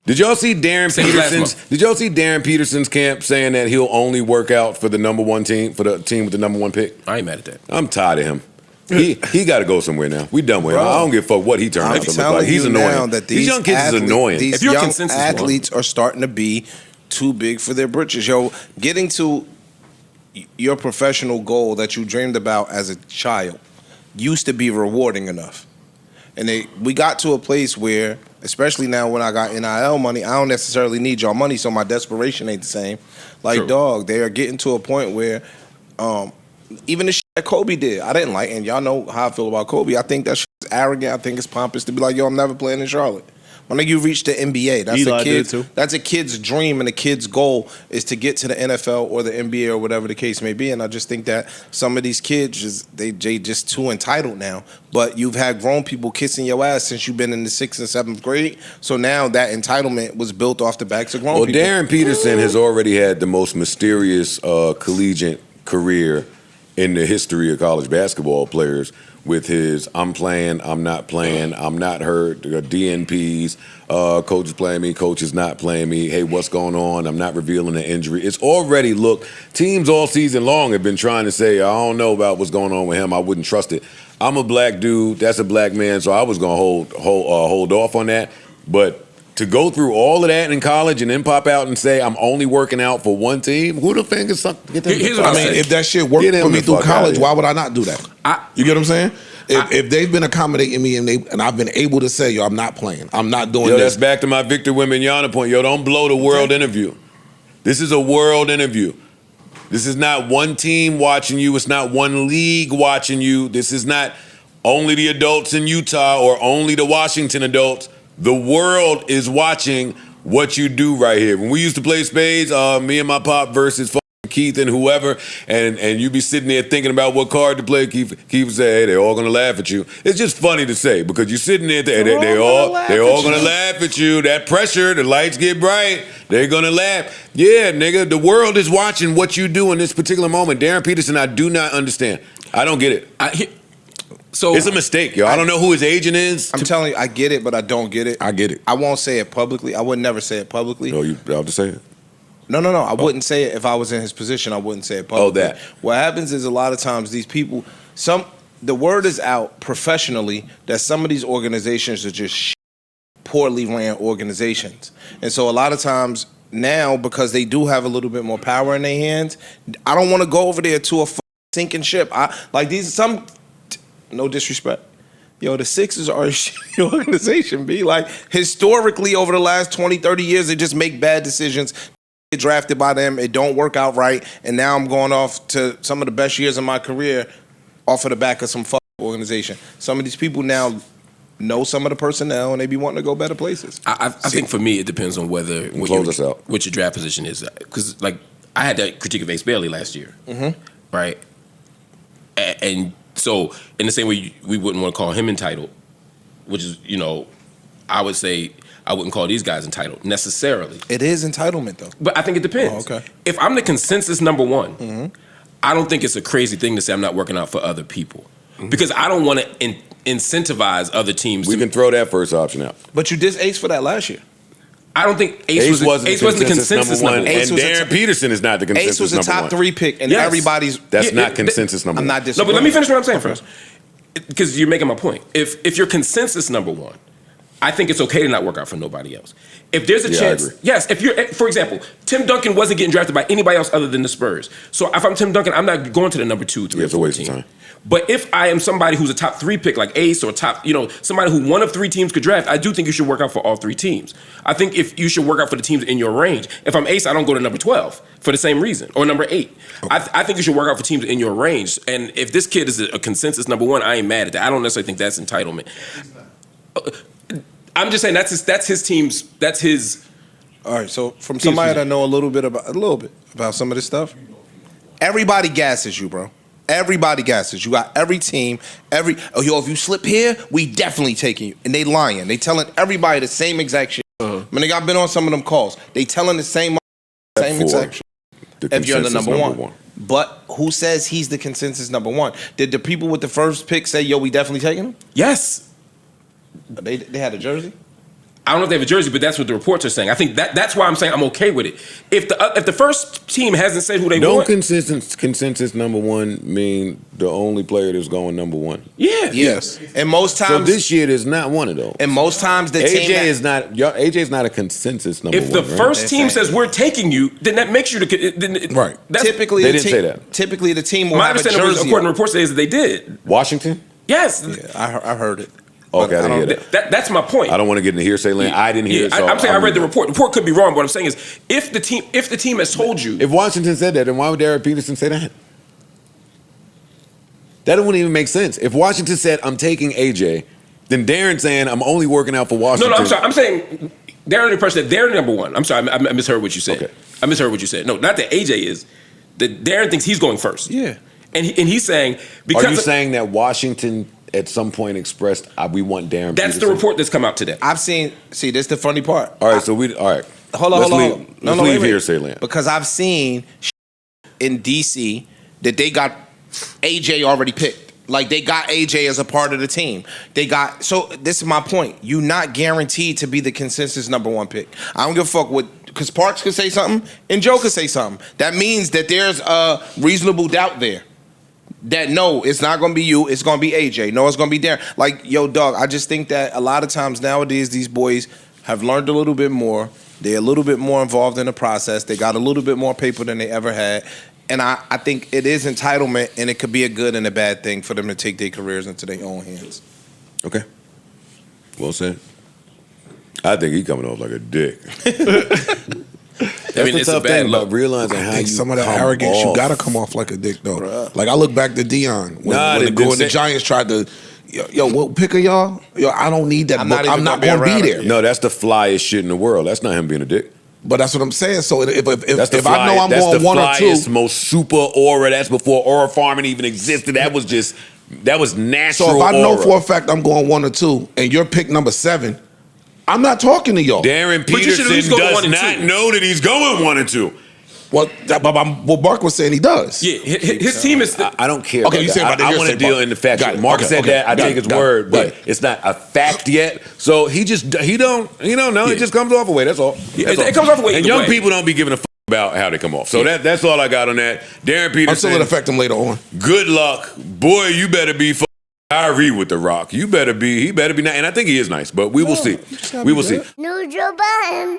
Did y'all see Darryn Peterson's? Did y'all see Darryn Peterson's camp saying that he'll only work out for the #1 team, for the team with the #1 pick? I ain't mad at that. I'm tired of him. He got to go somewhere now. We done with him. I don't give a fuck what he turned out to look like. He's annoying. These young kids is annoying. These young athletes are starting to be too big for their britches. Yo, getting to your professional goal that you dreamed about as a child used to be rewarding enough. And we got to a place where, especially now when I got NIL money, I don't necessarily need y'all money, so my desperation ain't the same. Like, dog, they are getting to a point where even the shit that Kobe did, I didn't like, and y'all know how I feel about Kobe. I think that shit is arrogant. I think it's pompous to be like, yo, I'm never playing in Charlotte. When you reach the NBA, that's a kid's dream and a kid's goal is to get to the NFL or the NBA or whatever the case may be. And I just think that some of these kids, they just too entitled now. But you've had grown people kissing your ass since you've been in the 6th and 7th grade. So now that entitlement was built off the backs of grown people. Well, Darryn Peterson has already had the most mysterious collegiate career in the history of college basketball players, with his I'm playing, I'm not playing, I'm not hurt, DNPs, coach is playing me, coach is not playing me, hey, what's going on? I'm not revealing the injury. It's already, teams all season long have been trying to say, I don't know about what's going on with him, I wouldn't trust it. I'm a black dude, that's a black man, so I was going to hold off on that. But to go through all of that in college and then pop out and say I'm only working out for one team, who the fuck is get them? I mean, if that shit worked for me through college, why would I not do that? You get what I'm saying? If they've been accommodating me and I've been able to say, yo, I'm not playing, I'm not doing this. That's back to my Victor Wembanyama point. Yo, don't blow the world interview. This is a world interview. This is not one team watching you. It's not one league watching you. This is not only the adults in Utah or only the Washington adults. The world is watching what you do right here. When we used to play spades, me and my pop versus Keith and whoever, and you be sitting there thinking about what card to play, Keith would say, hey, they're all gonna laugh at you. It's just funny to say because you're sitting there, they're all gonna laugh at you. That pressure, the lights get bright, they're gonna laugh. Yeah, nigga, the world is watching what you do in this particular moment. Darryn Peterson, I do not understand. I don't get it. So it's a mistake, yo. I don't know who his agent is. I'm telling you, I get it, but I don't get it. I get it. I won't say it publicly. I would never say it publicly. No, you have to say it. No. I wouldn't say it if I was in his position. I wouldn't say it publicly. Oh, that. What happens is a lot of times these people, the word is out professionally that some of these organizations are just poorly ran organizations. And so a lot of times now, because they do have a little bit more power in their hands, I don't want to go over there to a sinking ship. No disrespect. Yo, the Sixers are a shitty organization, B. Like, historically, over the last 20, 30 years, they just make bad decisions. Get drafted by them, it don't work out right, and now I'm going off to some of the best years of my career off of the back of some organization. Some of these people now know some of the personnel, and they be wanting to go better places. I think for me, it depends on what your draft position is. Because, like, I had that critique of Ace Bailey last year, right? And so, in the same way, we wouldn't want to call him entitled, which is, I would say I wouldn't call these guys entitled necessarily. It is entitlement, though. But I think it depends. Oh, okay. If I'm the consensus #1, I don't think it's a crazy thing to say I'm not working out for other people. Because I don't want to incentivize other teams. We can throw that first option out. But you did Ace for that last year. I don't think Ace wasn't the consensus number one. And Darryn Peterson is not the consensus number one. Ace was a top 3 pick, and everybody's... That's not consensus number one. I'm not disagreeing. No, but let me finish what I'm saying first. Because you're making my point. If you're consensus #1, I think it's okay to not work out for nobody else. If there's a chance... Yes, if you're... For example, Tim Duncan wasn't getting drafted by anybody else other than the Spurs. So if I'm Tim Duncan, I'm not going to the number 2, 3, or 4 team. But if I am somebody who's a top 3 pick like Ace or somebody who one of 3 teams could draft, I do think you should work out for all 3 teams. I think if you should work out for the teams in your range. If I'm Ace, I don't go to number 12 for the same reason, or number 8. I think you should work out for teams in your range. And if this kid is a consensus #1, I ain't mad at that. I don't necessarily think that's entitlement. I'm just saying that's his team's. That's his. All right. So from somebody that know a little bit about some of this stuff, everybody gasses you, bro. Everybody gasses. You got every team, if you slip here, we definitely taking you. And they lying. They telling everybody the same exact shit. Nigga, I've been on some of them calls. They telling the same exact shit. If you're the number one. But who says he's the consensus #1? Did the people with the first pick say, yo, we definitely taking him? Yes. They had a jersey? I don't know if they have a jersey, but that's what the reports are saying. I think that's why I'm saying I'm okay with it. If the first team hasn't said who they want, consensus number one mean the only player that's going number one? Yeah. Yes. And most times, so this year there's not one of those. And most times the AJ team is not. AJ is not a consensus number one. If the first team says we're taking you, then that makes you the right. Typically, they didn't say that. Typically, the team will my have a understanding was, jersey. according to reports today, is that they did. Washington? Yes. Yeah, I heard it. Okay, I didn't hear that. That's my point. I don't want to get into hearsay land. I didn't hear it. So I'm saying I read the report. The report could be wrong. But what I'm saying is, if the team has told you, if Washington said that, then why would Darryn Peterson say that? That wouldn't even make sense. If Washington said, I'm taking AJ, then Darren saying, I'm only working out for Washington. No, I'm sorry. I'm saying Darren the person that they're number one. I'm sorry. I misheard what you said. Okay. I misheard what you said. No, not that AJ is. That Darren thinks he's going first. Yeah. And he's saying because are you saying that Washington at some point expressed we want Darryn That's Peterson? the report that's come out today. I've seen. See, this is the funny part. All right, all right. Hold on. Let's leave hearsay land. Because I've seen in DC that they got AJ already picked. Like they got AJ as a part of the team. So this is my point. You're not guaranteed to be the consensus number one pick. I don't give a fuck what. Because Parks could say something and Joe could say something. That means that there's a reasonable doubt there. That no, it's not going to be you. It's going to be AJ. No, it's going to be Darren. Like, yo, dog, I just think that a lot of times nowadays these boys have learned a little bit more. They're a little bit more involved in the process. They got a little bit more paper than they ever had. And I think it is entitlement, and it could be a good and a bad thing for them to take their careers into their own hands. Okay. Well said. I think he's coming off like a dick. That's the tough thing about realizing how you some of that arrogance, you gotta come off like a dick though. Bruh. Like I look back to Dion when the Giants tried to, what pick of y'all? I don't need that. I'm not gonna be there. No, that's the flyest shit in the world. That's not him being a dick. But that's what I'm saying. So if I know I'm that's going the one or two, flyest, most super aura. That's before aura farming even existed. That was natural. So if I know aura. for a fact I'm going 1 or 2, and you're pick number 7. I'm not talking to y'all. Darryn Peterson does not know that he's going 1 and 2. Well, Mark was saying he does. Yeah, his team is. I don't care. Okay, you said about I want to deal in the fact. Mark said that. I take his word, but it's not a fact yet. So he don't know. It just comes off a way. That's all. It comes off a way. And young people don't be giving a fuck about how they come off. So that's all I got on that. Darryn Peterson. I'm still gonna affect him later on. Good luck, boy. You better be. Kyrie with the rock. He better be nice. And I think he is nice, but we will see. We will see. New Joe Budden.